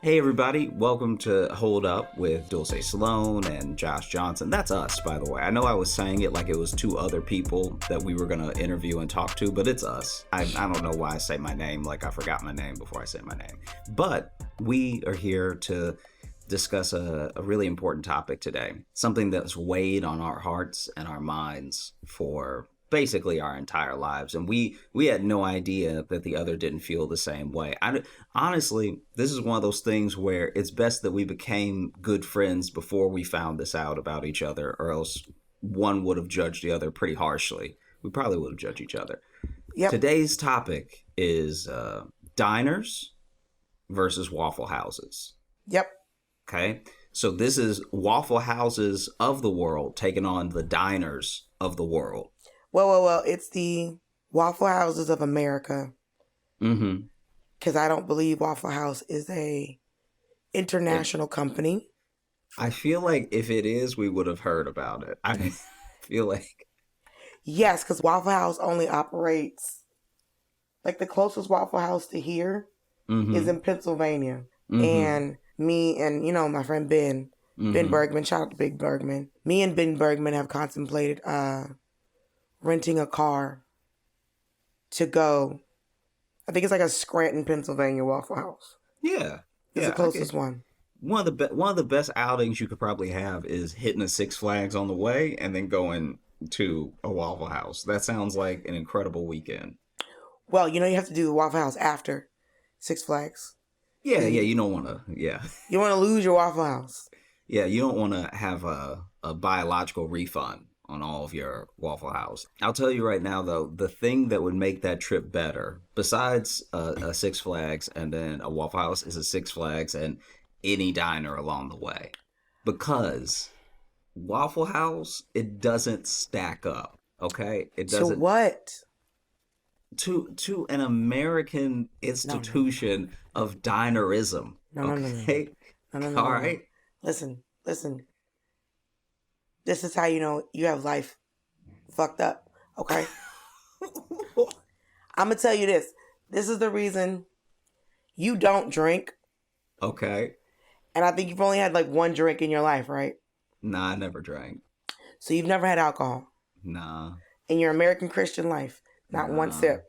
Hey everybody, welcome to Hold Up with Dulcé Sloan and Josh Johnson. That's us, by the way. I know I was saying it like it was two other people that we were going to interview and talk to, but it's us. I don't know why I say my name like I forgot my name before I say my name. But we are here to discuss a really important topic today, something that's weighed on our hearts and our minds for basically our entire lives, and we had no idea that the other didn't feel the same way. Honestly, this is one of those things where it's best that we became good friends before we found this out about each other, or else one would have judged the other pretty harshly. We probably would have judged each other. Yep. Today's topic is diners versus Waffle Houses. Yep. Okay, so this is Waffle Houses of the world taking on the diners of the world. Well. It's the Waffle Houses of America. Mm-hmm. Because I don't believe Waffle House is a international company. I feel like if it is, we would have heard about it. I feel like... Yes, because Waffle House only operates... Like, the closest Waffle House to here is in Pennsylvania. Mm-hmm. And me and, my friend Ben Bergman, shout out to Big Bergman. Me and Ben Bergman have contemplated renting a car to go. I think it's like a Scranton, Pennsylvania Waffle House. Yeah. It's the closest one. One of the best outings you could probably have is hitting a Six Flags on the way and then going to a Waffle House. That sounds like an incredible weekend. Well, you have to do the Waffle House after Six Flags. Yeah, you don't want to, yeah. You want to lose your Waffle House. Yeah, you don't want to have a biological refund on all of your Waffle House. I'll tell you right now, though, the thing that would make that trip better, besides a Six Flags and then a Waffle House, is a Six Flags and any diner along the way. Because Waffle House, it doesn't stack up, okay? It doesn't. To what? To an American institution of dinerism. Okay? No. All right? Listen. This is how you know you have life fucked up, okay? I'm going to tell you this. This is the reason you don't drink. Okay. And I think you've only had like one drink in your life, right? Nah, I never drank. So you've never had alcohol? Nah. In your American Christian life? Not one sip?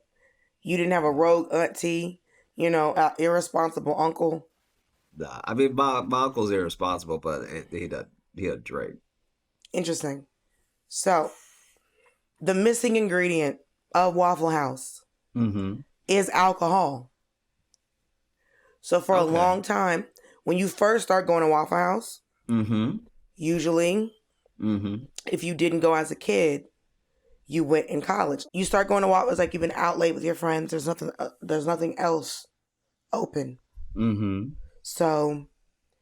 You didn't have a rogue auntie, irresponsible uncle? Nah. I mean, my uncle's irresponsible, but he doesn't drink. Interesting. So, the missing ingredient of Waffle House is alcohol. So, for a long time, when you first start going to Waffle House, usually, if you didn't go as a kid, you went in college. You start going to Waffle House like you've been out late with your friends. There's nothing else open. So,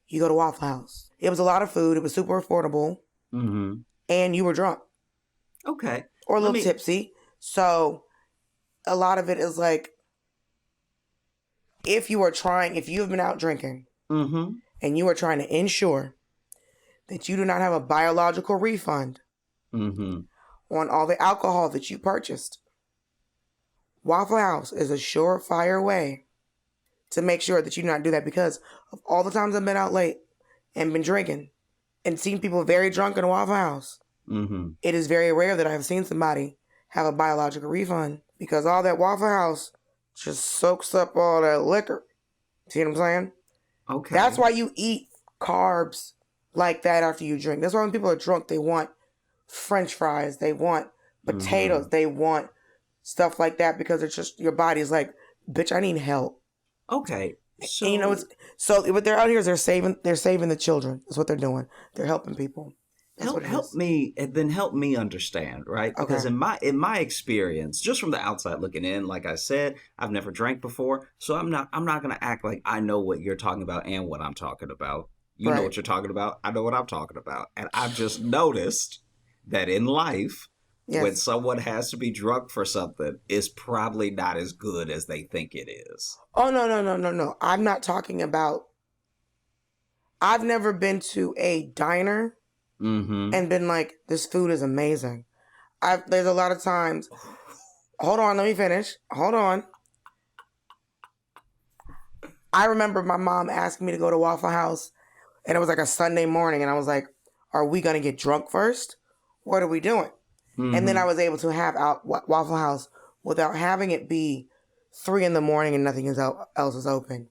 you go to Waffle House. It was a lot of food. It was super affordable. And you were drunk. Okay. Or a little tipsy. So a lot of it is like, if you have been out drinking and you are trying to ensure that you do not have a biological refund on all the alcohol that you purchased, Waffle House is a surefire way to make sure that you do not do that, because of all the times I've been out late and been drinking and seen people very drunk in a Waffle House. It is very rare that I have seen somebody have a biological refund, because all that Waffle House just soaks up all that liquor. See what I'm saying? Okay. That's why you eat carbs like that after you drink. That's why when people are drunk, they want French fries, they want potatoes, they want stuff like that, because it's just, your body's like, bitch, I need help. Okay. So, and what they're out here is they're saving the children. That's what they're doing. They're helping people. Help me understand, right? Because in my experience, just from the outside looking in, like I said, I've never drank before, so I'm not going to act like I know what you're talking about and what I'm talking about. You know what you're talking about. I know what I'm talking about. And I've just noticed that in life, when someone has to be drunk for something, it's probably not as good as they think it is. Oh, no. I'm not talking about... I've never been to a diner and been like, this food is amazing. There's a lot of times... Hold on, let me finish. Hold on. I remember my mom asking me to go to Waffle House, and it was like a Sunday morning, and I was like, are we going to get drunk first? What are we doing? Mm-hmm. And then I was able to have out Waffle House without having it be 3 a.m. and nothing else is open.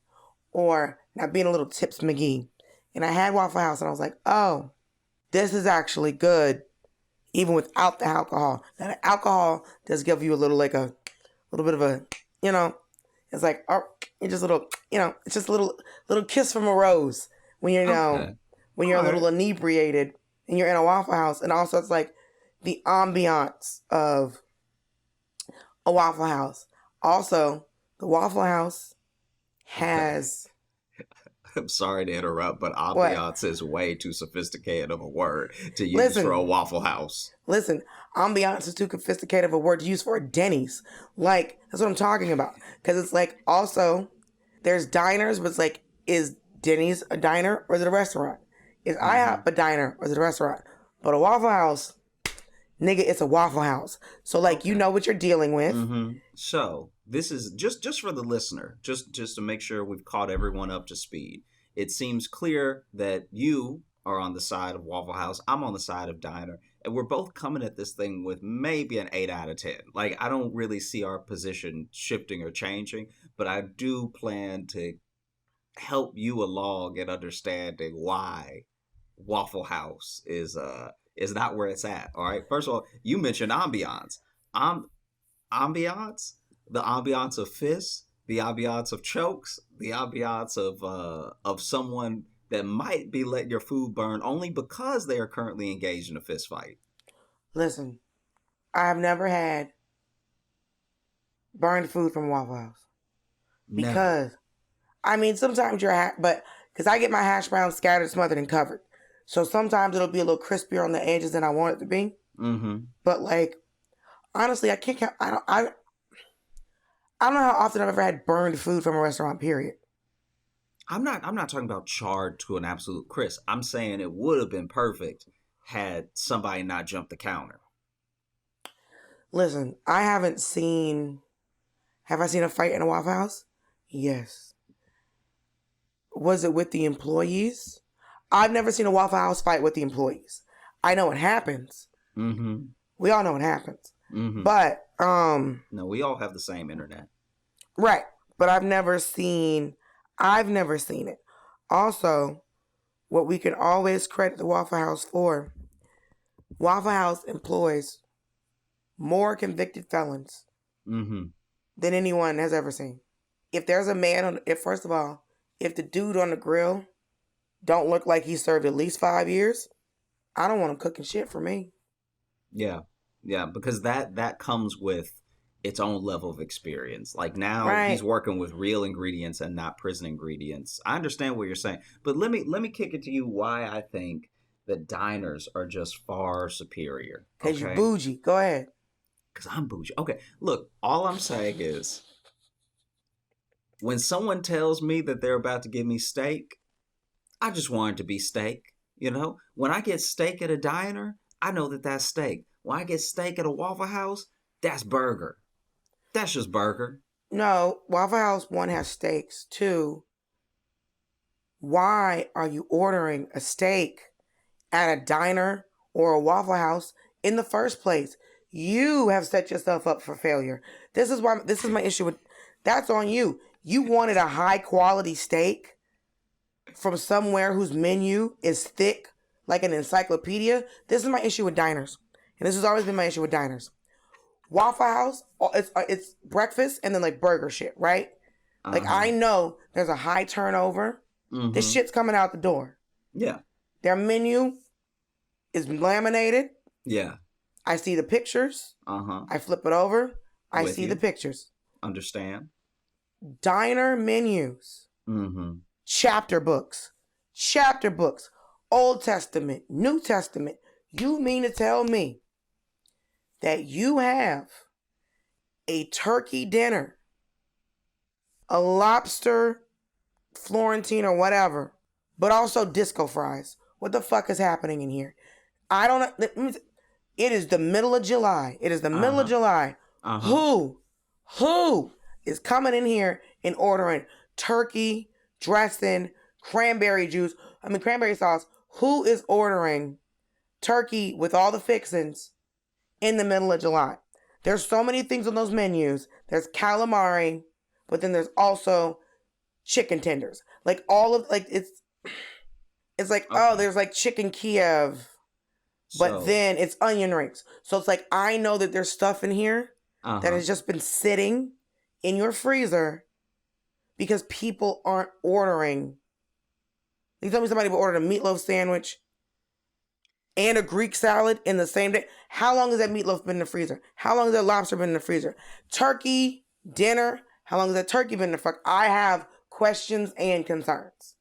Or not being a little Tips McGee. And I had Waffle House, and I was like, oh, this is actually good, even without the alcohol. Now, the alcohol does give you a little bit of a, it's like, oh, it's just a little, it's just a little kiss from a rose when you're, when you're a little inebriated and you're in a Waffle House. And also it's like the ambiance of a Waffle House. Also, the Waffle House has... I'm sorry to interrupt, but ambiance is way too sophisticated of a word to use for a Waffle House. Listen, ambiance is too sophisticated of a word to use for a Denny's. Like, that's what I'm talking about. Because it's like, also, there's diners, but it's like, is Denny's a diner or is it a restaurant? Is IHOP a diner or is it a restaurant? But a Waffle House, nigga, it's a Waffle House. So, like, you know what you're dealing with. Mm-hmm. So, this is just for the listener, just to make sure we've caught everyone up to speed. It seems clear that you are on the side of Waffle House. I'm on the side of diner. And we're both coming at this thing with maybe an 8 out of 10. Like, I don't really see our position shifting or changing, but I do plan to help you along in understanding why Waffle House is not where it's at. All right. First of all, you mentioned ambiance. Ambiance, the ambiance of fists, the ambiance of chokes, the ambiance of someone that might be letting your food burn only because they are currently engaged in a fist fight. Listen, I've never had burned food from Waffle House because, I mean, sometimes but because I get my hash browns scattered, smothered, and covered. So sometimes it'll be a little crispier on the edges than I want it to be. Mm-hmm. But like, honestly, I can't count. I don't know how often I've ever had burned food from a restaurant, period. I'm not talking about charred to an absolute crisp. I'm saying it would have been perfect had somebody not jumped the counter. Listen, have I seen a fight in a Waffle House? Yes. Was it with the employees? I've never seen a Waffle House fight with the employees. I know it happens. Mm-hmm. We all know it happens. Mm-hmm. But, no, we all have the same internet. Right. But I've never seen it. Also, what we can always credit the Waffle House for, Waffle House employs more convicted felons than anyone has ever seen. If there's a man first of all, if the dude on the grill don't look like he served at least 5 years, I don't want him cooking shit for me. Yeah. Yeah, because that comes with its own level of experience. Like now he's working with real ingredients and not prison ingredients. I understand what you're saying, but let me kick it to you why I think that diners are just far superior. Because you're bougie. Go ahead. Because I'm bougie. Okay, look, all I'm saying is when someone tells me that they're about to give me steak, I just want it to be steak. You know, when I get steak at a diner, I know that that's steak. When I get steak at a Waffle House, that's burger. That's just burger. No, Waffle House, 1, has steaks. 2, why are you ordering a steak at a diner or a Waffle House in the first place? You have set yourself up for failure. This is my issue with, that's on you. You wanted a high quality steak from somewhere whose menu is thick like an encyclopedia. This is my issue with diners. And this has always been my issue with diners. Waffle House, it's breakfast and then like burger shit, right? Uh-huh. Like I know there's a high turnover. Mm-hmm. This shit's coming out the door. Yeah. Their menu is laminated. Yeah. I see the pictures. Uh-huh. I flip it over. I see the pictures. Understand. Diner menus. Mm-hmm. Chapter books. Old Testament, New Testament. You mean to tell me that you have a turkey dinner, a lobster Florentine or whatever, but also disco fries? What the fuck is happening in here? I don't know. It is the middle of July. Who is coming in here and ordering turkey, dressing, cranberry sauce. Who is ordering turkey with all the fixings in the middle of July? There's so many things on those menus. There's calamari, but then there's also chicken tenders. Like all of it's like, oh, there's like chicken Kiev, but then it's onion rings. So it's like, I know that there's stuff in here that has just been sitting in your freezer because people aren't ordering. You tell me somebody ordered a meatloaf sandwich and a Greek salad in the same day. How long has that meatloaf been in the freezer? How long has that lobster been in the freezer? Turkey, dinner. How long has that turkey been in the freezer? I have questions and concerns.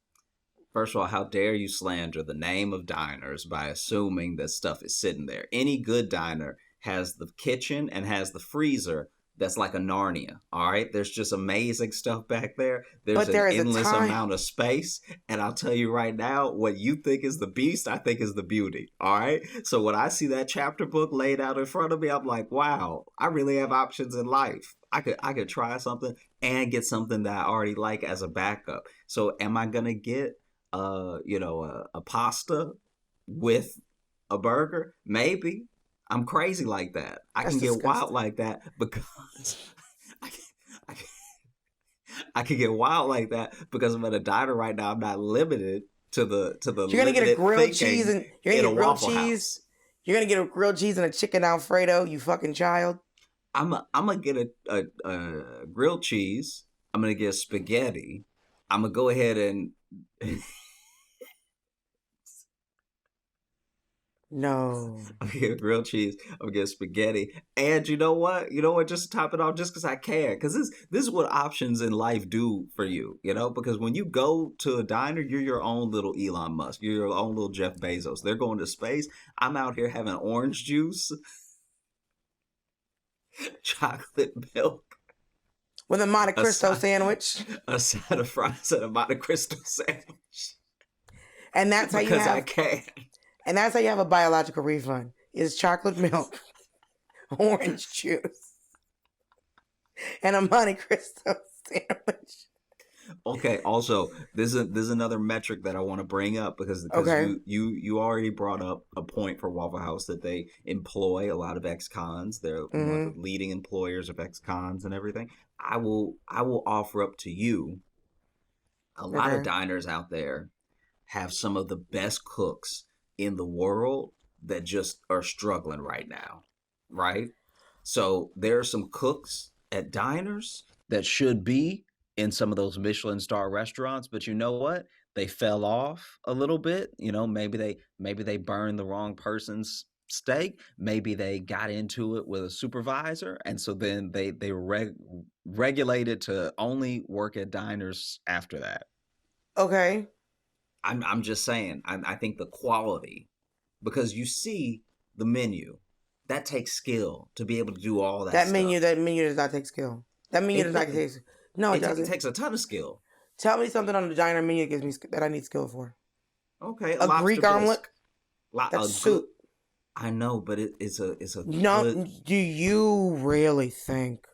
First of all, how dare you slander the name of diners by assuming that stuff is sitting there? Any good diner has the kitchen and has the freezer that's like a Narnia, all right? There's just amazing stuff back there. There's an endless amount of space. And I'll tell you right now, what you think is the beast, I think is the beauty, all right? So when I see that chapter book laid out in front of me, I'm like, wow, I really have options in life. I could try something and get something that I already like as a backup. So am I going to get, a pasta with a burger? Maybe. I'm crazy like that. I can get wild like that because I can get wild like that because I'm at a diner right now. I'm not limited to the. You're gonna get a grilled cheese and you're gonna get grilled cheese. You're gonna get a grilled cheese and a chicken Alfredo. You fucking child. I'm gonna get a grilled cheese. I'm gonna get spaghetti. I'm gonna go ahead and. No. I'm gonna get grilled cheese. I'm gonna get spaghetti. And you know what? Just to top it off, just because I can. Because this is what options in life do for you, Because when you go to a diner, you're your own little Elon Musk. You're your own little Jeff Bezos. They're going to space. I'm out here having orange juice, chocolate milk. With a Monte Cristo sandwich. A side of fries and a Monte Cristo sandwich. And that's how because I can. And that's how you have a biological refund. Is chocolate milk, orange juice, and a Monte Cristo sandwich. Okay. Also, there's another metric that I want to bring up because you already brought up a point for Waffle House that they employ a lot of ex-cons. They're one of the leading employers of ex-cons and everything. I will offer up to you a lot of diners out there have some of the best cooks in the world that just are struggling right now, right? So there are some cooks at diners that should be in some of those Michelin star restaurants, but you know what? They fell off a little bit. Maybe they burned the wrong person's steak. Maybe they got into it with a supervisor, and so then they were regulated to only work at diners after that. Okay. I'm just saying, I think the quality, because you see the menu, that takes skill to be able to do all that stuff. That menu does not take skill. That menu does not take skill. No, it doesn't. It takes a ton of skill. Tell me something on the diner menu that I need skill for. Okay. A Greek omelet? That's soup. I know, but it's a No, do you really think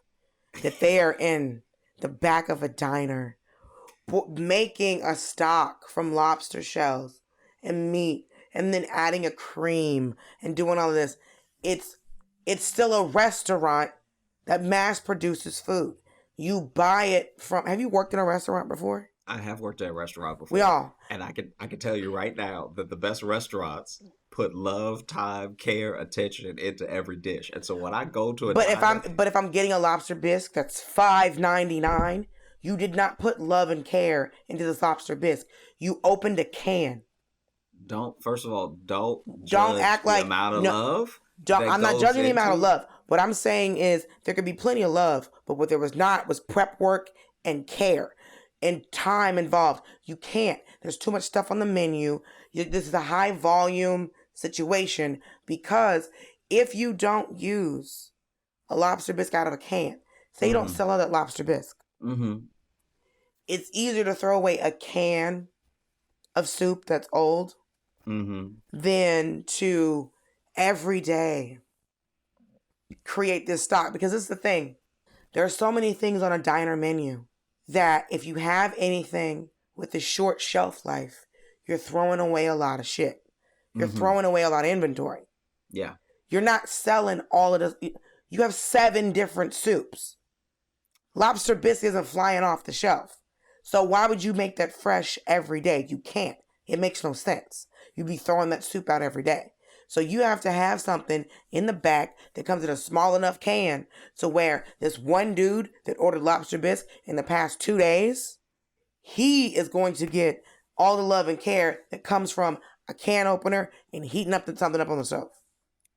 that they are in the back of a diner making a stock from lobster shells and meat and then adding a cream and doing all of this? It's still a restaurant that mass produces food. You buy it from. Have you worked in a restaurant before? I have worked at a restaurant before. We all. And I can tell you right now that the best restaurants put love, time, care, attention into every dish. And so when I go to a diner, if I'm getting a lobster bisque that's $5.99, you did not put love and care into this lobster bisque. You opened a can. Don't act like the amount of love. I'm not judging the amount of love. What I'm saying is there could be plenty of love, but what there was not was prep work and care and time involved. You can't. There's too much stuff on the menu. This is a high volume situation because if you don't use a lobster bisque out of a can, say you don't sell out that lobster bisque, it's easier to throw away a can of soup that's old than to every day create this stock. Because this is the thing. There are so many things on a diner menu that if you have anything with a short shelf life, you're throwing away a lot of shit. You're throwing away a lot of inventory. Yeah. You're not selling all of this. You have 7 different soups. Lobster bisque isn't flying off the shelf. So why would you make that fresh every day? You can't. It makes no sense. You'd be throwing that soup out every day. So you have to have something in the back that comes in a small enough can to where this one dude that ordered lobster bisque in the past 2 days, he is going to get all the love and care that comes from a can opener and heating up something up on the stove.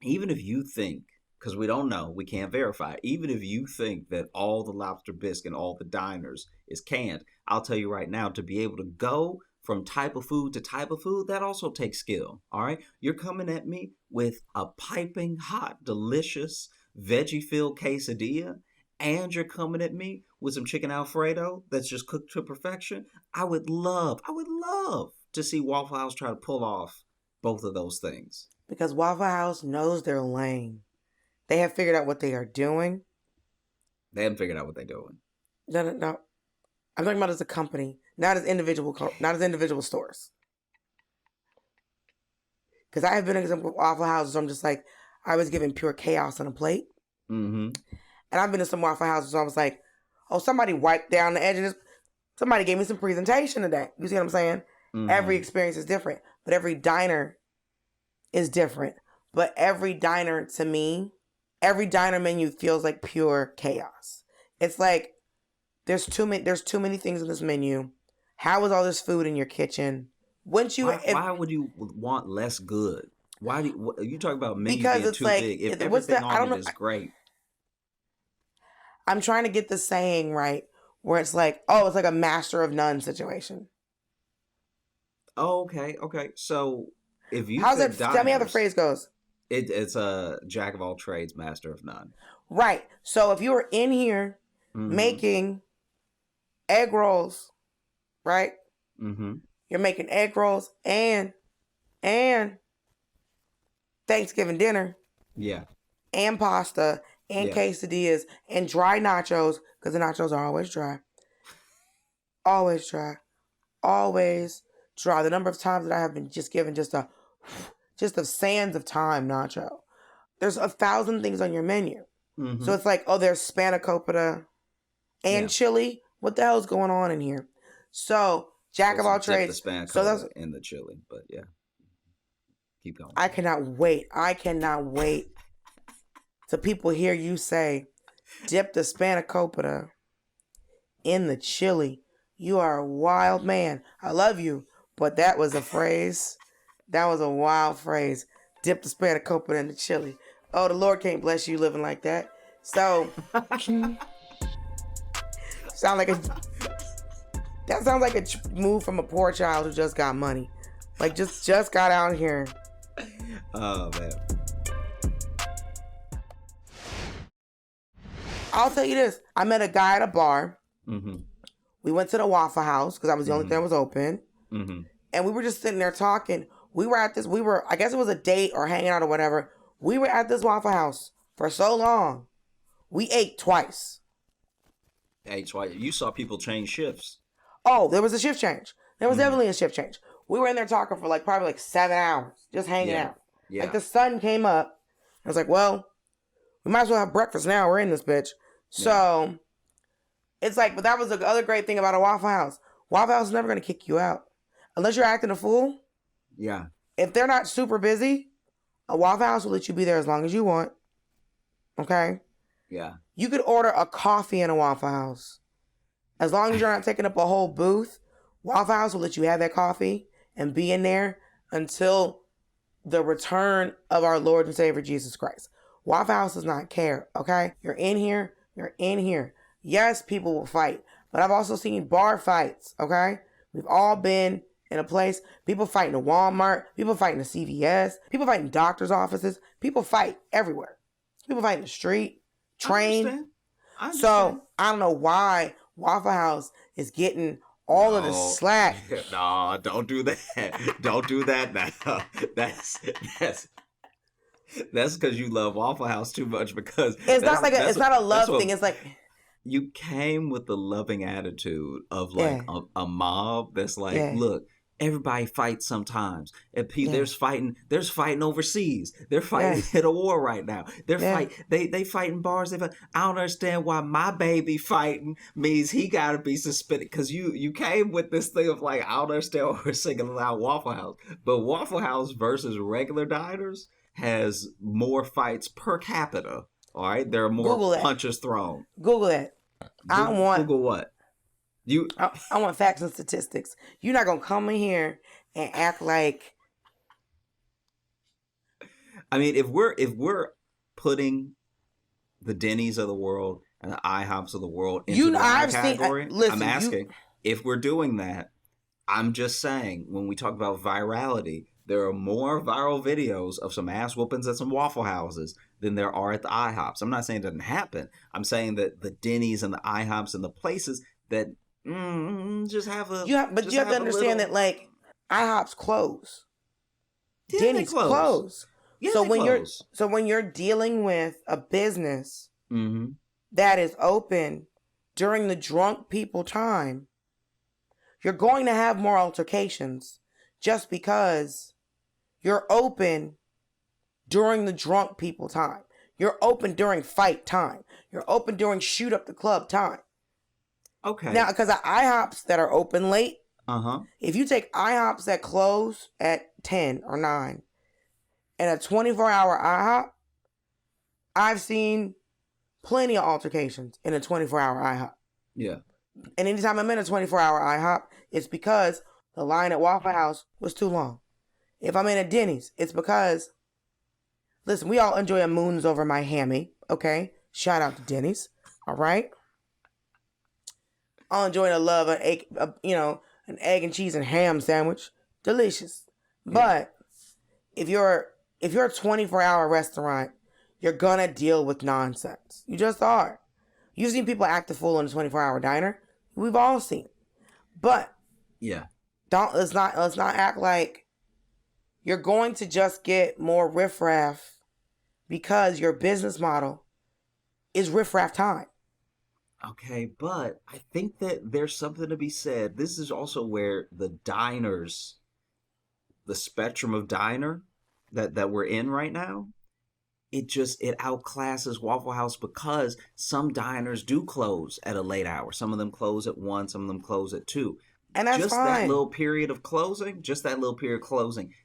Even if you think, because we don't know, we can't verify, even if you think that all the lobster bisque and all the diners is canned, I'll tell you right now, to be able to go from type of food to type of food, that also takes skill. All right. You're coming at me with a piping hot, delicious veggie-filled quesadilla, and you're coming at me with some chicken Alfredo that's just cooked to perfection. I would love to see Waffle House try to pull off both of those things. Because Waffle House knows their lane. They have figured out what they are doing. They haven't figured out what they're doing. No. I'm talking about as a company, not as individual stores. Because I have been in some Waffle Houses where I'm just like, I was given pure chaos on a plate. Mm-hmm. And I've been to some Waffle Houses where I was like, oh, somebody wiped down the edge of this. Somebody gave me some presentation today. You see what I'm saying? Mm-hmm. Every experience is different, but every diner is different. But every diner, to me, every diner menu feels like pure chaos. It's like, there's too many things in this menu. How is all this food in your kitchen? Why would you want less good? Why do you talk about menu being too like, big? If everything on it is great. I'm trying to get the saying right, where it's like, oh, it's like a master of none situation. Oh, okay. So if you how's it? Tell me how the phrase goes. It's a jack of all trades, master of none. Right. So if you were in here making egg rolls, right? Mm-hmm. You're making egg rolls and Thanksgiving dinner. Yeah. And pasta and quesadillas and dry nachos, because the nachos are always dry. Always dry. Always dry. The number of times that I have been just given just a sands of time nacho. There's 1,000 things on your menu. Mm-hmm. So it's like, oh, there's spanakopita and chili. What the hell's going on in here? So, jack of all trades. So that's in the chili, but yeah. Keep going. I cannot wait till people hear you say, dip the spanakopita in the chili. You are a wild man. I love you, but that was a phrase. That was a wild phrase. Dip the spanakopita in the chili. Oh, the Lord can't bless you living like that. So, that sounds like a move from a poor child who just got money. Like, just got out here. Oh, man. I'll tell you this. I met a guy at a bar. Mm-hmm. We went to the Waffle House because I was the only thing that was open. Mm-hmm. And we were just sitting there talking. I guess it was a date or hanging out or whatever. We were at this Waffle House for so long. We ate twice. You saw people change shifts. Oh, there was a shift change. There was definitely a shift change. We were in there talking for probably 7 hours, just hanging out. Yeah. Like the sun came up. I was like, well, we might as well have breakfast now. We're in this bitch. So it's like, but that was the other great thing about a Waffle House. Waffle House is never going to kick you out. Unless you're acting a fool. Yeah. If they're not super busy, a Waffle House will let you be there as long as you want. Okay? Yeah. You could order a coffee in a Waffle House. As long as you're not taking up a whole booth, Waffle House will let you have that coffee and be in there until the return of our Lord and Savior Jesus Christ. Waffle House does not care, okay? You're in here. Yes, people will fight, but I've also seen bar fights, okay? We've all been in a place. People fight in a Walmart. People fight in a CVS. People fight in doctor's offices. People fight everywhere. People fight in the street, train. I understand. So I don't know why Waffle House is getting all of the slack. No, don't do that. Don't do that now. That's because you love Waffle House too much. Because it's not a love thing. It's like you came with the loving attitude of like Yeah. a mob that's like, Yeah. look, everybody fights sometimes. And Yeah. there's fighting overseas. They're fighting Yeah. in a war right now. Yeah. They fight in bars. I don't understand why my baby fighting means he gotta be suspended. Cause you came with this thing of like, I don't understand why we're singing about Waffle House. But Waffle House versus regular diners has more fights per capita. All right, there are more Google that. punches thrown. Google that. Google what? I want facts and statistics. You're not gonna come in here and act like. I mean, if we're putting the Denny's of the world and the IHOPs of the world into the category, I'm asking if we're doing that. I'm just saying, when we talk about virality, there are more viral videos of some ass whoopings at some Waffle Houses than there are at the IHOPs. I'm not saying it doesn't happen. I'm saying that the Denny's and the IHOPs and the places that just have a... you have to understand that, like, IHOPs close. Yeah, Denny's close. Yeah, so when you're dealing with a business that is open during the drunk people time, you're going to have more altercations just because you're open during the drunk people time. You're open during fight time. You're open during shoot up the club time. Okay. Now, because of IHOPs that are open late, if you take IHOPs that close at 10 or 9 and a 24-hour IHOP, I've seen plenty of altercations in a 24-hour IHOP. Yeah. And anytime I'm in a 24-hour IHOP, it's because the line at Waffle House was too long. If I'm in a Denny's, it's because, listen, we all enjoy a moons over my hammy, okay? Shout out to Denny's, all right? I'll enjoy the love of an egg and cheese and ham sandwich. Delicious. Yeah. But if you're a 24-hour restaurant, you're gonna deal with nonsense. You just are. You've seen people act a fool in a 24-hour diner. We've all seen it. But yeah, let's not act like you're going to just get more riffraff because your business model is riffraff time. Okay, but I think that there's something to be said. This is also where the spectrum of diner that we're in right now, it outclasses Waffle House because some diners do close at a late hour. Some of them close at 1, some of them close at 2. And that's fine. That little period of closing,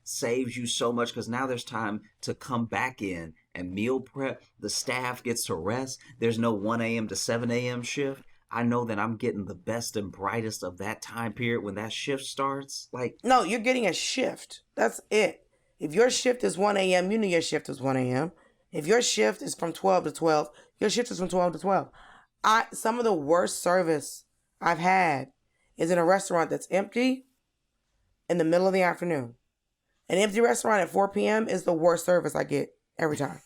saves you so much because now there's time to come back in and meal prep. The staff gets to rest. There's no 1 a.m. to 7 a.m. shift. I know that I'm getting the best and brightest of that time period when that shift starts. No, you're getting a shift. That's it. If your shift is 1 a.m., you know your shift is 1 a.m. If your shift is from 12 to 12, your shift is from 12 to 12. Some of the worst service I've had is in a restaurant that's empty in the middle of the afternoon. An empty restaurant at 4 p.m. is the worst service I get every time.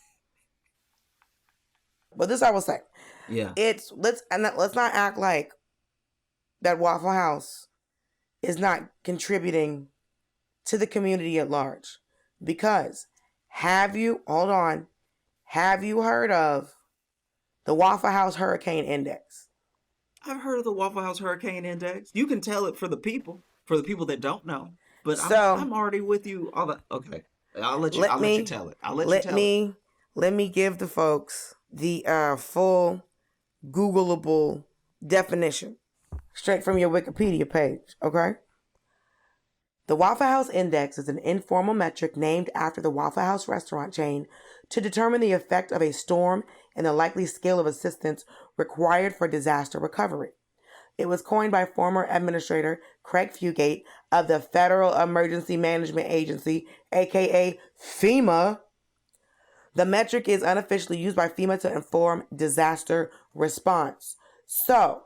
But this I will say. Yeah. Let's not act like that Waffle House is not contributing to the community at large. Because have you heard of the Waffle House Hurricane Index? I've heard of the Waffle House Hurricane Index. You can tell it for the people that don't know. But I'm already with you. Okay, I'll let you tell it. Let me give the folks the full Googleable definition straight from your Wikipedia page. Okay. The Waffle House Index is an informal metric named after the Waffle House restaurant chain to determine the effect of a storm and the likely scale of assistance required for disaster recovery. It was coined by former Administrator Craig Fugate of the Federal Emergency Management Agency, aka FEMA. The metric is unofficially used by FEMA to inform disaster response. So,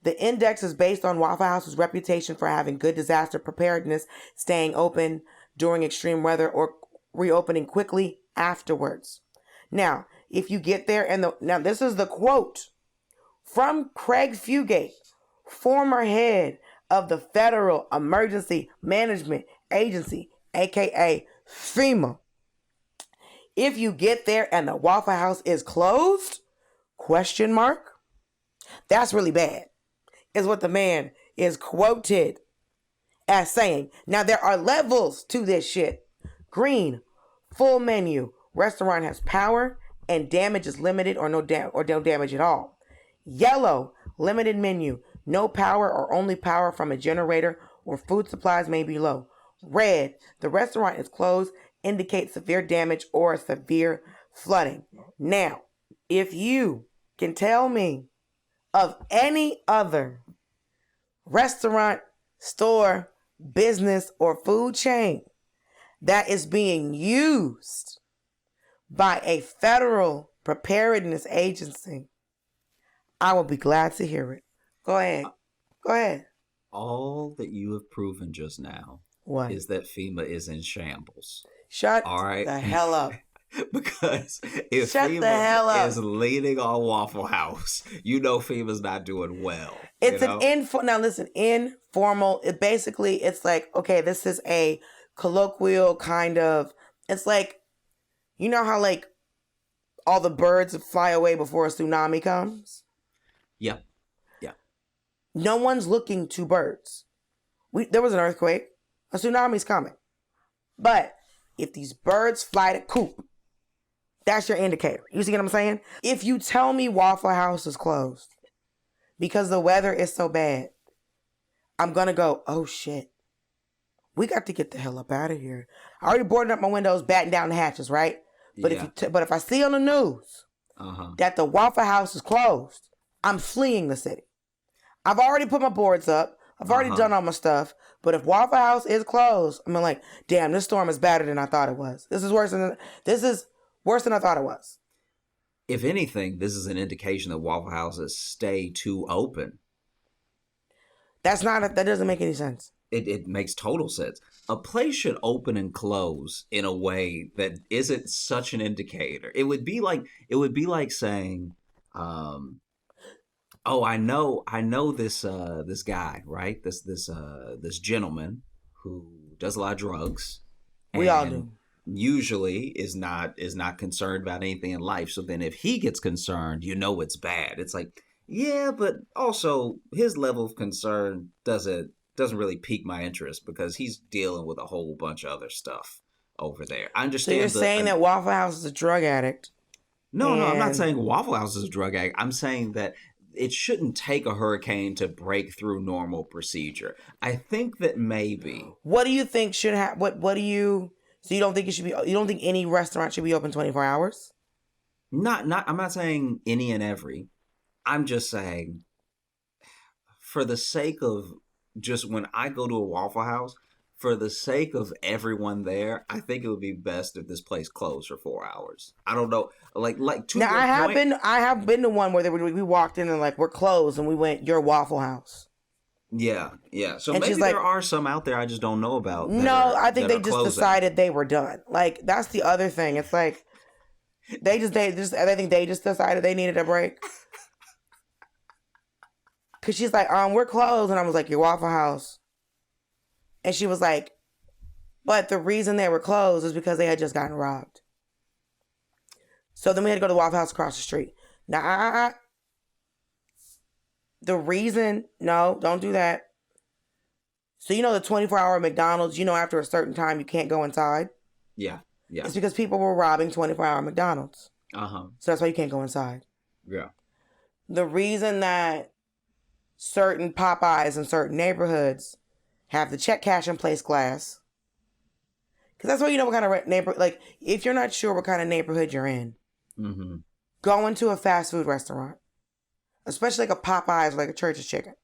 the index is based on Waffle House's reputation for having good disaster preparedness, staying open during extreme weather, or reopening quickly afterwards. Now, if you get there now this is the quote from Craig Fugate, former head of the Federal Emergency Management Agency, aka FEMA. If you get there and the Waffle House is closed, ? That's really bad, is what the man is quoted as saying. Now, there are levels to this shit. Green, full menu. Restaurant has power and damage is limited or no damage at all. Yellow, limited menu. No power or only power from a generator or food supplies may be low. Red, the restaurant is closed, indicates severe damage or severe flooding. Now, if you can tell me of any other restaurant, store, business, or food chain that is being used by a federal preparedness agency, I will be glad to hear it. Go ahead. Go ahead. All that you have proven just now is that FEMA is in shambles. Shut the hell up. Because if FEMA is leaning on Waffle House, you know FEMA's not doing well. It's now listen, informal. It's like, okay, this is a colloquial kind of, it's like, you know how like all the birds fly away before a tsunami comes? Yeah. Yeah. No one's looking to birds. There was an earthquake. A tsunami's coming. But if these birds fly to coop, that's your indicator. You see what I'm saying? If you tell me Waffle House is closed because the weather is so bad, I'm going to go, oh shit. We got to get the hell up out of here. I already boarded up my windows, batting down the hatches, right? But if I see on the news that the Waffle House is closed, I'm fleeing the city. I've already put my boards up. I've already done all my stuff. But if Waffle House is closed, I'm like, damn, this storm is badder than I thought it was. This is worse than I thought it was. If anything, this is an indication that Waffle Houses stay too open. That doesn't make any sense. It makes total sense. A place should open and close in a way that isn't such an indicator. It would be like saying, oh, I know this guy, right? This gentleman who does a lot of drugs. We all do. Usually is not concerned about anything in life. So then if he gets concerned, you know it's bad. It's like, yeah, but also his level of concern doesn't really pique my interest because he's dealing with a whole bunch of other stuff over there. I understand. So you're saying that Waffle House is a drug addict? No, I'm not saying Waffle House is a drug addict. I'm saying that it shouldn't take a hurricane to break through normal procedure. I think that maybe. What do you think should happen? What do you? So you don't think it should be? You don't think any restaurant should be open 24 hours? I'm not saying any and every. I'm just saying, for the sake of just when I go to a Waffle House, for the sake of everyone there, I think it would be best if this place closed for 4 hours. I don't know, like to now. I have been to one where we walked in and like we're closed, and we went, "Your Waffle House." Yeah. So and maybe there are some out there I just don't know about. No, I think they just decided they were done. Like that's the other thing. It's like I think they just decided they needed a break. Cause she's like, we're closed, and I was like, your Waffle House, and she was like, but the reason they were closed is because they had just gotten robbed. So then we had to go to the Waffle House across the street. Now, the reason, no, don't do that. So you know the 24-hour McDonald's, after a certain time you can't go inside? Yeah. It's because people were robbing 24-hour McDonald's. So that's why you can't go inside. Yeah. The reason that certain Popeyes in certain neighborhoods have the check cash in place glass, because that's why you know what kind of neighborhood, like if you're not sure what kind of neighborhood you're in, go into a fast food restaurant, especially like a Popeyes or like a Church's Chicken.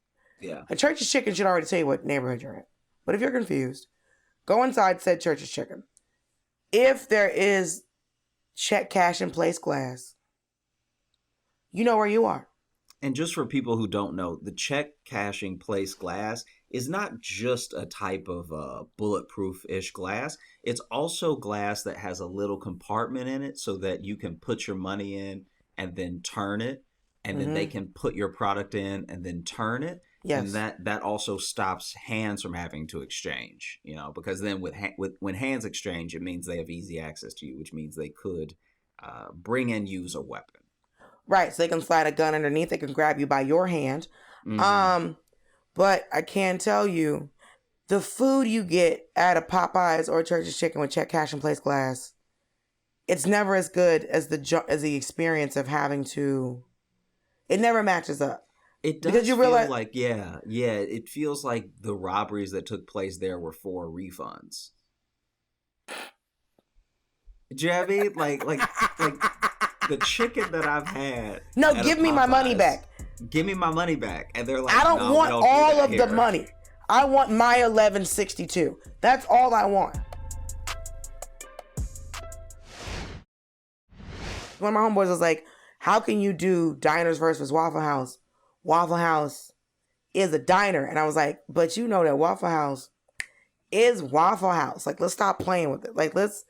Yeah. A Church's Chicken should already tell you what neighborhood you're in. But if you're confused, go inside said Church's Chicken. If there is check cash in place glass, you know where you are. And just for people who don't know, the check cashing place glass is not just a type of bulletproof-ish glass. It's also glass that has a little compartment in it so that you can put your money in and then turn it. And then they can put your product in and then turn it. Yes. And that also stops hands from having to exchange, because then when hands exchange, it means they have easy access to you, which means they could bring and use a weapon. Right, so they can slide a gun underneath. They can grab you by your hand. Mm-hmm. But I can tell you, the food you get at a Popeyes or a Church's Chicken with check, cash, and place glass, it's never as good as the experience of having to. It never matches up. It does because you feel realize, like, yeah, it feels like the robberies that took place there were for refunds. Do you know what I mean? Like the chicken that I've had no, at a give me my money Popeyes, back. give me my money back. And they're like, I don't no, want we don't all do that of here. the money. I want my $11.62. That's all I want. One of my homeboys was like, how can you do diners versus Waffle House? Waffle House is a diner. And I was like, but you know that Waffle House is Waffle House. Like, let's stop playing with it. Like, let's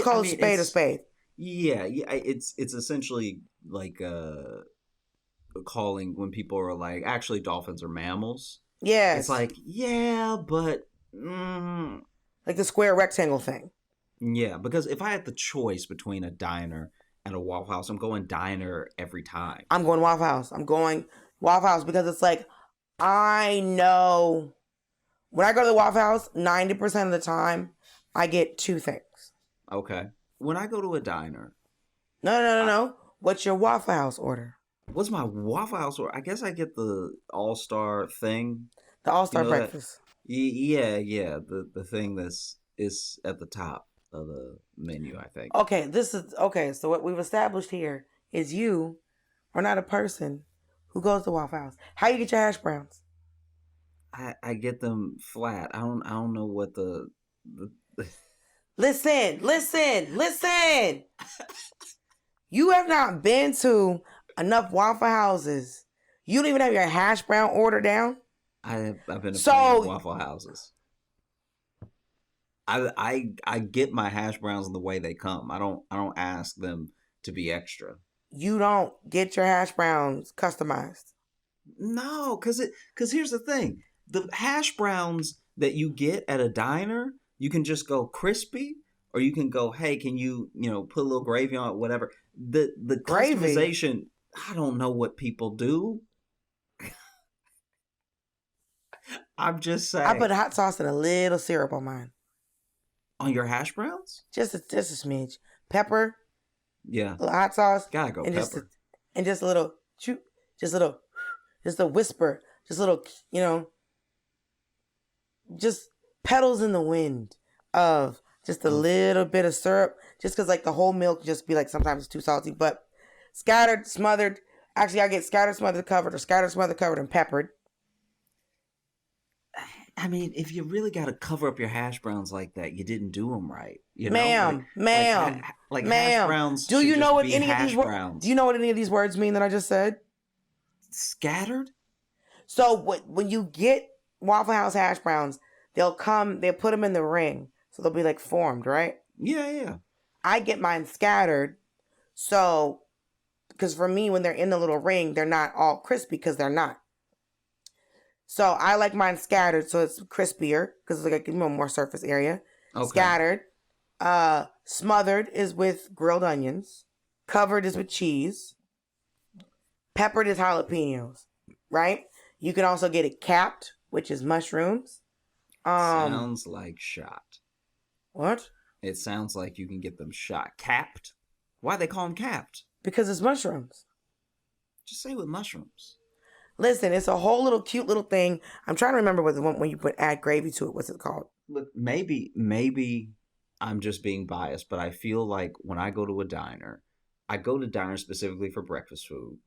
call a spade a spade. Yeah, it's essentially like calling when people are like, actually dolphins are mammals. Yes. It's like, yeah, but like the square rectangle thing. Yeah, because if I had the choice between a diner and a Waffle House, I'm going diner every time. I'm going Waffle House. I'm going Waffle House because it's like, I know when I go to the Waffle House, 90% of the time, I get two things. Okay. When I go to a diner. No. What's your Waffle House order? What's my Waffle House order? I guess I get the All-Star thing. The All-Star breakfast. Yeah. The thing is at the top of the menu, I think. Okay, so what we've established here is you are not a person who goes to Waffle House. How you get your hash browns? I get them flat. I don't know what the Listen. You have not been to enough Waffle Houses. You don't even have your hash brown order down. I've been to plenty of Waffle Houses. I get my hash browns in the way they come. I don't ask them to be extra. You don't get your hash browns customized. No, cause here's the thing: the hash browns that you get at a diner, you can just go crispy, or you can go, hey, can you put a little gravy on it, whatever. The gravy? Customization, I don't know what people do. I'm just saying. I put hot sauce and a little syrup on mine. On your hash browns? Just a smidge. Pepper. Yeah. A little hot sauce. Gotta go and pepper. Just a little shoot. Just a whisper. Just a little, just petals in the wind of just a little bit of syrup. Just because, like, the whole milk just be, like, sometimes it's too salty. But scattered, smothered. Actually, I get scattered, smothered, covered, or scattered, smothered, covered, and peppered. I mean, if you really got to cover up your hash browns like that, you didn't do them right. Ma'am. Hash browns. Do you know what any of these browns. Do you know what any of these words mean that I just said? Scattered. So when you get Waffle House hash browns, they'll put them in the ring, so they'll be like formed, right? Yeah. I get mine scattered, so because for me, when they're in the little ring, they're not all crispy because they're not. So I like mine scattered, so it's crispier because it's like more surface area. Okay. Scattered, smothered is with grilled onions, covered is with cheese, peppered is jalapenos, right? You can also get it capped, which is mushrooms. Sounds like shot. What? It sounds like you can get them shot. Capped? Why they call them capped? Because it's mushrooms. Just say with mushrooms. Listen, it's a whole little cute little thing. I'm trying to remember what the one when you add gravy to it. What's it called? Look, maybe I'm just being biased, but I feel like when I go to a diner, I go to diners specifically for breakfast food,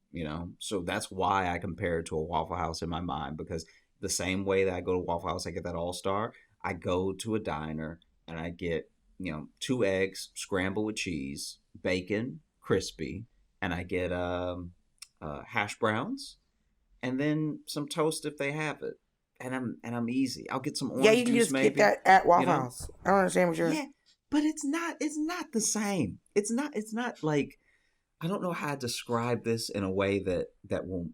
So that's why I compare it to a Waffle House in my mind, because the same way that I go to Waffle House, I get that All-Star. I go to a diner and I get, 2 eggs scrambled with cheese, bacon, crispy, and I get hash browns. And then some toast if they have it, and I'm easy. I'll get some orange juice. Yeah, you can just maybe, get that at Waffle House. I don't understand what you're. Yeah, but it's not the same. It's not like, I don't know how to describe this in a way that will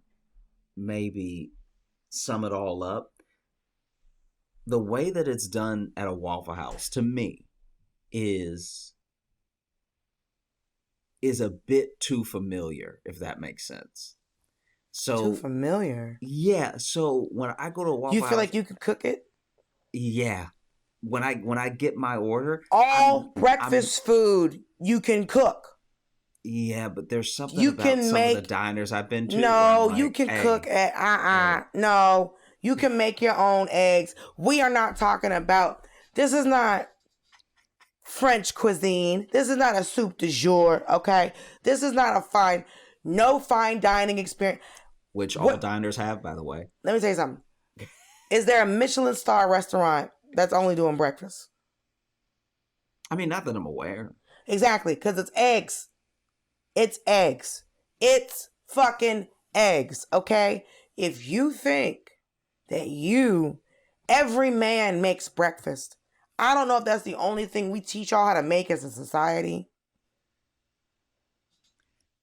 maybe sum it all up. The way that it's done at a Waffle House to me is is a bit too familiar, if that makes sense. So too familiar. Yeah. So when I go to a Waffle You House, feel like you could cook it? yeah. When I get my order, All breakfast food you can cook. Yeah, but there's something You about can some make. of the diners I've been to. No, Where you like, can hey, cook at. hey. No, you can make your own eggs. We are not talking about. This is not French cuisine. This is not a soup du jour. Okay, this is not no fine dining experience. Which all diners have, by the way. Let me tell you something. Is there a Michelin star restaurant that's only doing breakfast? I mean, not that I'm aware. Exactly, because it's eggs. It's eggs. It's fucking eggs, okay? If you think that every man makes breakfast, I don't know if that's the only thing we teach y'all how to make as a society.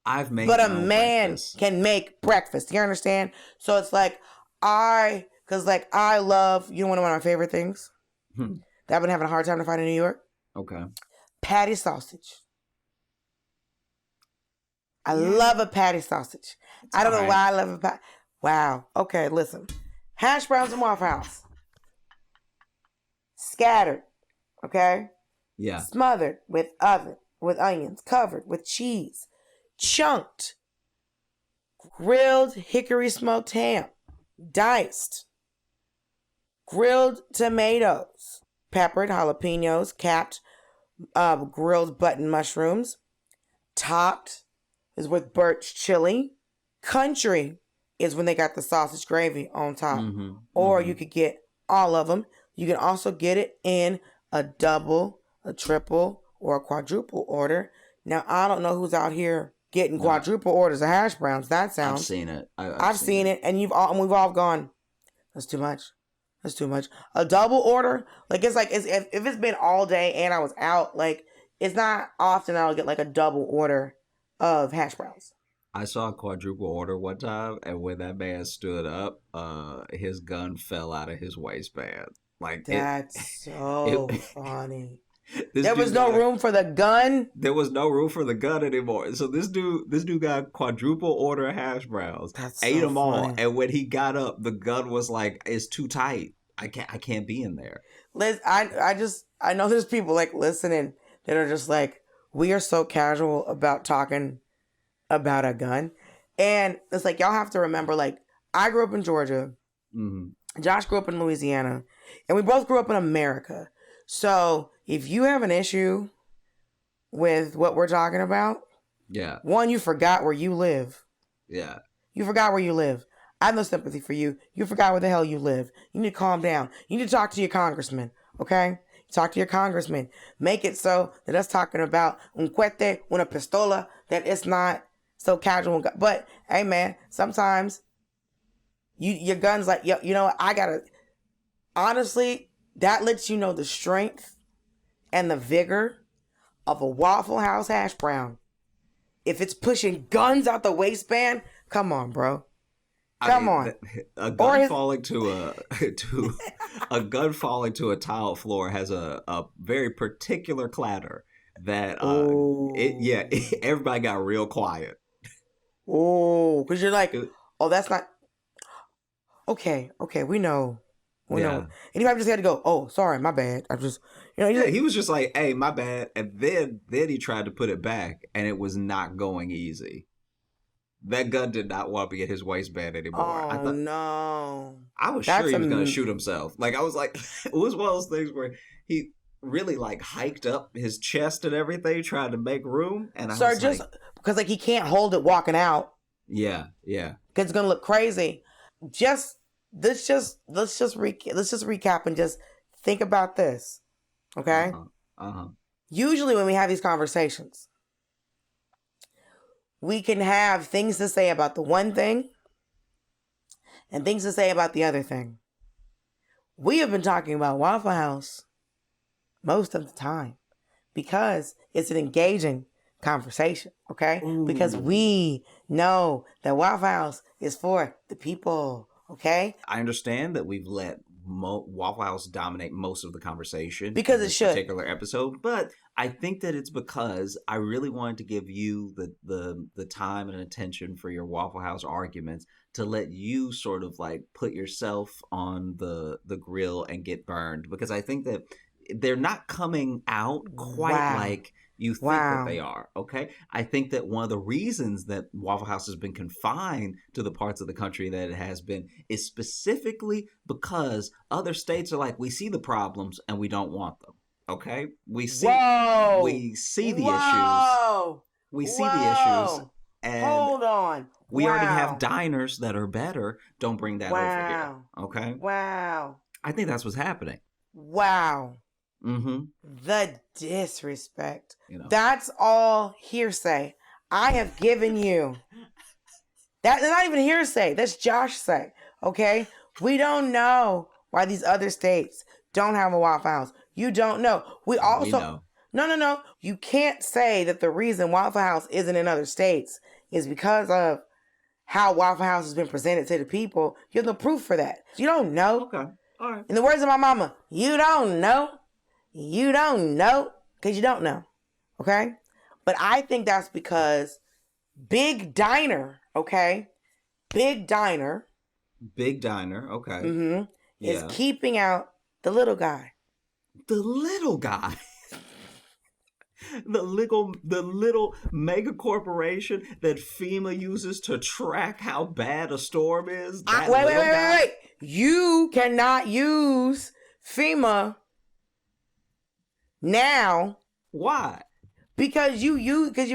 But a man breakfast. can make breakfast. You understand? So it's like, I love, one of my favorite things that I've been having a hard time to find in New York. Okay. Patty sausage. I love a patty sausage. I don't know why I love a patty. Wow. Okay, listen. Hash browns and Waffle House. Scattered. Okay? Yeah. Smothered with onions. Covered with cheese. Chunked. Grilled hickory smoked ham. Diced. Grilled tomatoes. Peppered jalapenos. Capped. Grilled button mushrooms. Topped is with birch chili. Country is when they got the sausage gravy on top. Or you could get all of them. You can also get it in a double, a triple, or a quadruple order. Now, I don't know who's out here getting quadruple orders of hash browns. That sounds. I've seen it. I've seen it, and we've all gone, that's too much. That's too much. A double order, if it's been all day and I was out, it's not often I'll get a double order of hash browns. I saw a quadruple order one time, and when that man stood up, his gun fell out of his waistband. That's so funny. There was no room for the gun. There was no room for the gun anymore. So this dude got quadruple order hash browns. Ate them all, and when he got up, the gun was it's too tight. I can't be in there. Liz, I know there's people listening that are just we are so casual about talking about a gun, and it's y'all have to remember I grew up in Georgia. Josh grew up in Louisiana, and we both grew up in America. So if you have an issue with what we're talking about, one, you forgot where you live. Yeah. You forgot where you live. I have no sympathy for you. You forgot where the hell you live. You need to calm down. You need to talk to your congressman, okay? Talk to your congressman. Make it so that us talking about un cohete, una pistola, that it's not so casual. But, hey, man, sometimes your gun's you know what, I gotta... Honestly, that lets you know the strength and the vigor of a Waffle House hash brown. If it's pushing guns out the waistband, come on, bro. Come on. A gun falling to a gun falling to a tile floor has a very particular clatter that everybody got real quiet. Oh, because you're that's not okay, we know. We know. Anybody just had to go, oh, sorry, my bad. I just, he was just hey, my bad. And then he tried to put it back, and it was not going easy. That gun did not want to be in his waistband anymore. Oh, no. I was sure he was going to shoot himself. I was it was one of those things where he really hiked up his chest and everything, trying to make room. And because he can't hold it walking out. Yeah. Because it's going to look crazy. Let's just recap and just think about this, okay? Usually when we have these conversations, we can have things to say about the one thing and things to say about the other thing. We have been talking about Waffle House most of the time because it's an engaging conversation, okay? Ooh. Because we know that Waffle House is for the people. Okay. I understand that we've let Waffle House dominate most of the conversation because in it this should. particular episode, but I think that it's because I really wanted to give you the time and attention for your Waffle House arguments to let you sort of like put yourself on the grill and get burned, because I think that they're not coming out quite like you think that they are. Okay, I think that one of the reasons that Waffle House has been confined to the parts of the country that it has been is specifically because other states are like, we see the problems and we don't want them. Okay, we see the issues. We see the issues, and hold on. We already have diners that are better. Don't bring that over here. Okay. Wow. I think that's what's happening. Wow. Mm-hmm. The disrespect. That's all hearsay. I have given you. That's not even hearsay. That's Josh say. Okay? We don't know why these other states don't have a Waffle House. You don't know. We know. No. You can't say that the reason Waffle House isn't in other states is because of how Waffle House has been presented to the people. You have no proof for that. You don't know. Okay. All right. In the words of my mama, you don't know. You don't know. Because you don't know. Okay? But I think that's because Big Diner, okay? Big Diner. Okay. Mm-hmm. Yeah. Is keeping out the little guy. The little guy? The little mega corporation that FEMA uses to track how bad a storm is. Wait. You cannot use FEMA now. Why? Because you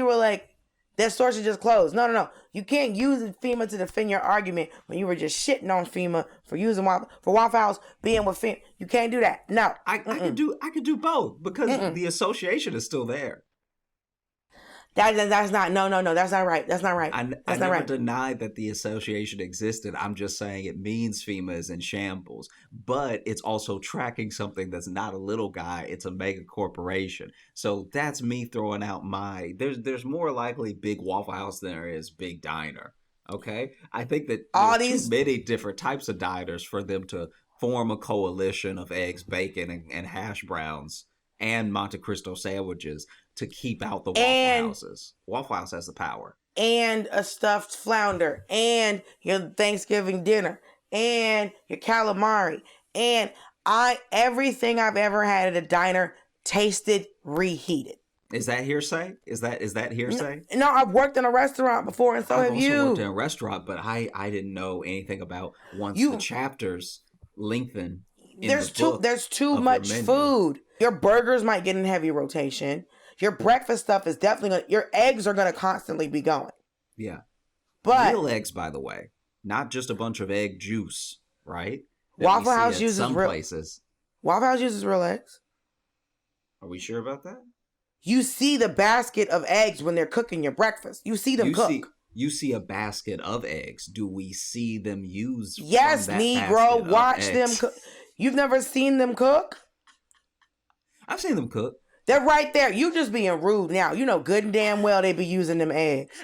were like, that store should just close. No. You can't use FEMA to defend your argument when you were just shitting on FEMA for using Waffle House being with FEMA. You can't do that. No. I could do both because the association is still there. That's not that's not right. That's not right. I never denied that the association existed. I'm just saying it means FEMA is in shambles, but it's also tracking something that's not a little guy. It's a mega corporation. So that's me throwing out there's more likely Big Waffle House than there is Big Diner. Okay, I think that there's too many different types of diners for them to form a coalition of eggs, bacon, and hash browns and Monte Cristo sandwiches to keep out the Waffle Houses. Waffle House has the power. And a stuffed flounder. And your Thanksgiving dinner. And your calamari. And everything I've ever had at a diner tasted reheated. Is that hearsay? Is that hearsay? No, I've worked in a restaurant before, and so have you. I've also worked in a restaurant, but I didn't know anything about once the chapters lengthen. There's too much food. Your burgers might get in heavy rotation. Your breakfast stuff is definitely your eggs are going to constantly be going. Yeah. But real eggs, by the way, not just a bunch of egg juice, right? Waffle House uses places. Waffle House uses real eggs. Are we sure about that? You see the basket of eggs when they're cooking your breakfast. You see them cook. You see a basket of eggs. Do we see them use? Yes, Negro. Watch them cook. You've never seen them cook? I've seen them cook. They're right there. You just being rude now. You know good and damn well they be using them eggs.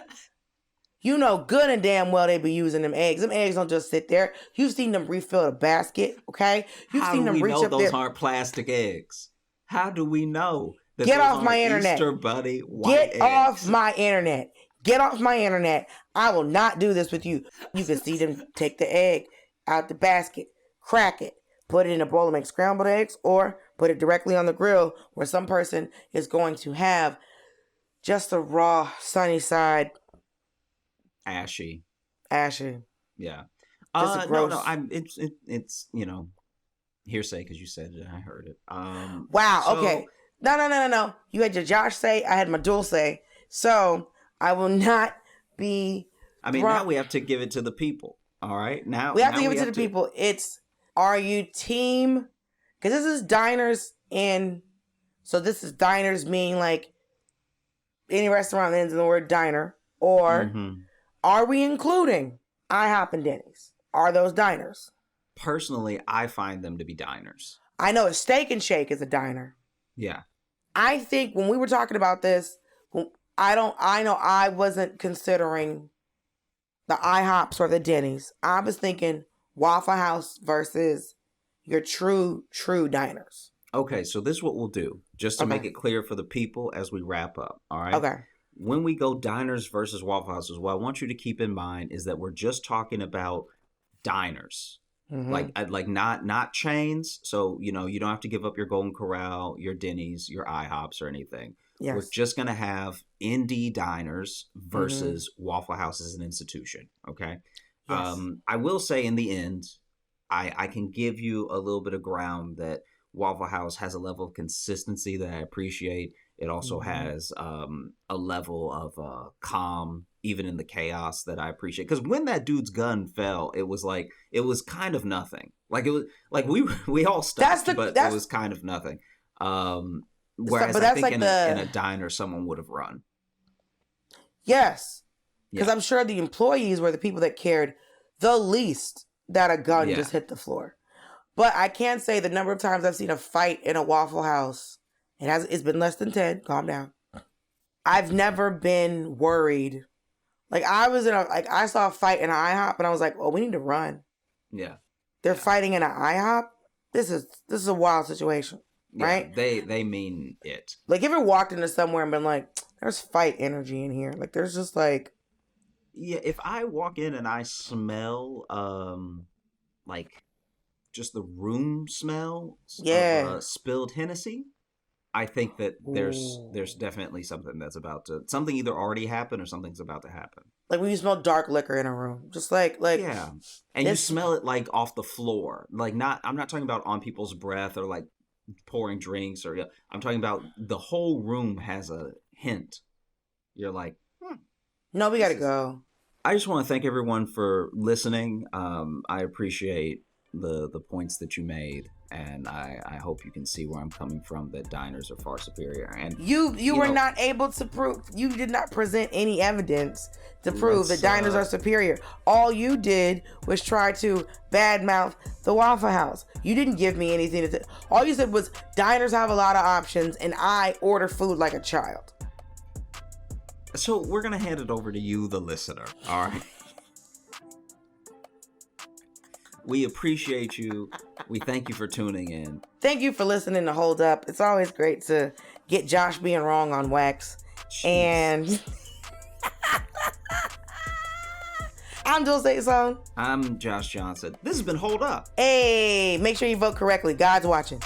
You know good and damn well they be using them eggs. Them eggs don't just sit there. You've seen them refill the basket, okay? You've seen them reach up there. How do we know those aren't plastic eggs? How do we know that Get off my internet. Easter Bunny white eggs? Get off my internet. Get off my internet. I will not do this with you. You can see them take the egg out the basket, crack it, put it in a bowl and make scrambled eggs, or put it directly on the grill where some person is going to have just the raw, sunny side. Ashy. Yeah. Gross. No. It's hearsay because you said it. I heard it. Wow. Okay. No. You had your Josh say. I had my Dulcé. So I will not be. I mean, now we have to give it to the people. All right. Now we have to give it to the people. Are you team? Because this is diners so this is diners meaning like any restaurant that ends in the word diner, or are we including IHOP and Denny's? Are those diners? Personally, I find them to be diners. I know a Steak and Shake is a diner. Yeah. I think when we were talking about this, I wasn't considering the IHOPs or the Denny's. I was thinking Waffle House versus your true diners. Okay, so this is what we'll do, just to make it clear for the people as we wrap up, all right? Okay. When we go diners versus Waffle Houses, what I want you to keep in mind is that we're just talking about diners. Mm-hmm. Like not chains. So, you don't have to give up your Golden Corral, your Denny's, your IHOPs or anything. Yes. We're just going to have indie diners versus Waffle House as an institution, okay? Yes. I will say in the end, I can give you a little bit of ground that Waffle House has a level of consistency that I appreciate. It also has a level of calm, even in the chaos, that I appreciate. Because when that dude's gun fell, it was kind of nothing. Like it was like we all stopped, it was kind of nothing. Whereas I think in a diner, someone would have run. Yes, because I'm sure the employees were the people that cared the least that a gun just hit the floor. But I can't say the number of times I've seen a fight in a Waffle House. It's been less than 10. Calm down. I've never been worried. Like I saw a fight in an IHOP and I was like, "Oh, we need to run." Yeah. They're fighting in an IHOP. This is a wild situation, right? Yeah, they mean it. Like, if you ever walked into somewhere and been like, "There's fight energy in here." Like, there's just like. Yeah, if I walk in and I smell like just the room smell of spilled Hennessy, I think that there's definitely something something either already happened or something's about to happen. Like when you smell dark liquor in a room, just like yeah, and you smell it like off the floor. Like I'm not talking about on people's breath or like pouring drinks I'm talking about the whole room has a hint. You're like, no, we gotta go. I just want to thank everyone for listening. I appreciate the points that you made, and I hope you can see where I'm coming from, that diners are far superior. And you were not able to prove, you did not present any evidence to prove that diners are superior. All you did was try to badmouth the Waffle House. You didn't give me anything to all you said was diners have a lot of options and I order food like a child. So we're gonna hand it over to you, the listener. All right. We appreciate you. We thank you for tuning in. Thank you for listening to Hold Up. It's always great to get Josh being wrong on wax. Jeez. And I'm Dulcé Sloan. I'm Josh Johnson. This has been Hold Up. Hey, make sure you vote correctly. God's watching.